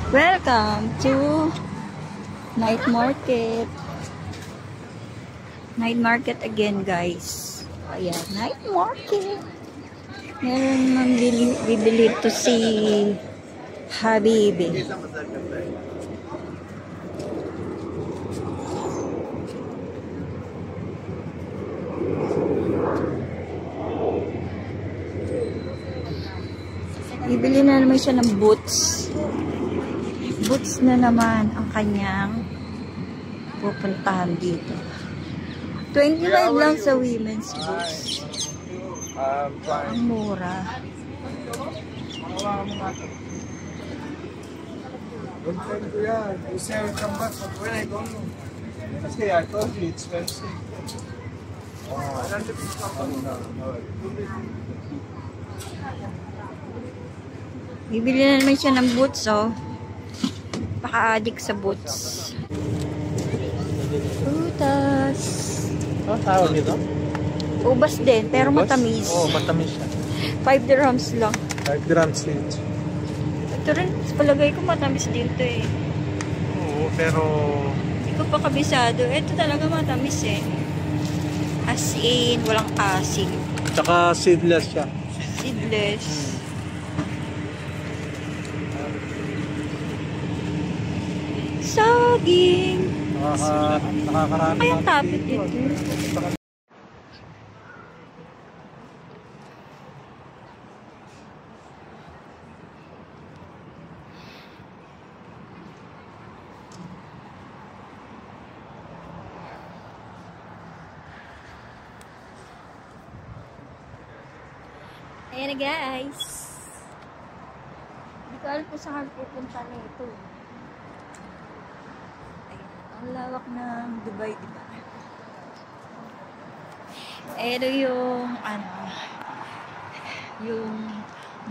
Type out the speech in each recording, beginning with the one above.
Welcome to night market. Night market again, guys. Ayan, night market. Meron mang bibili to si Habibi. Bibili na naman siya ng boots. Boots na naman ang kanyang pupuntahan dito. 25 lang sa women's boots. Ang mura. You say I come back, but when I don't know. Okay, I told you it's expensive. Bibili na naman siya ng boots, oh. Paka-addict sa boots. Prutas. Ano tawag nito? Ubas din, pero matamis. Oo, matamis siya. 5 dirhams lang. 5 grams each. Ito rin, palagay ko matamis din to eh. Oo, pero... Hindi ko pa kabisado. Ito talaga matamis eh. As in, walang asin. Tsaka seedless siya. Seedless. Saging. Nakakarami. Kaya tapit ito. Ayan na, guys. Hindi ko alam kung saan pupunta na ito. Ayan. Ang lawak ng Dubai, diba? Ito yung, yung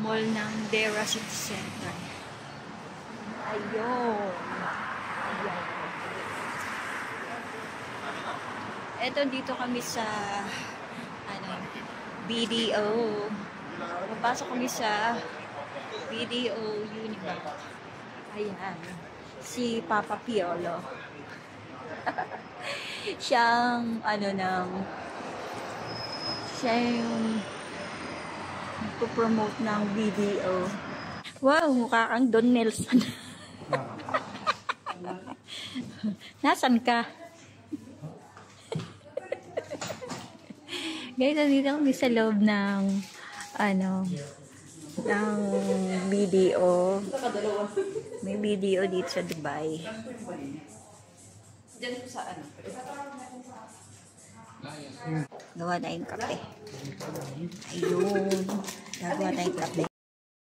mall ng Deira City Center. Ayun. Ayan. Ito, dito kami sa, BDO. Papasok kami sa BDO Unibank. Ayan. Si Papa Piolo. Siyang, siya yung nagpo-promote ng BDO. Wow, mukha kang Don Nelson. Nasaan ka? Guys, nandito kami sa loob ng ng BDO. May BDO dito sa Dubai. Diyan sa Gawa na yung kape. Ayun. Gagawa na yung kape.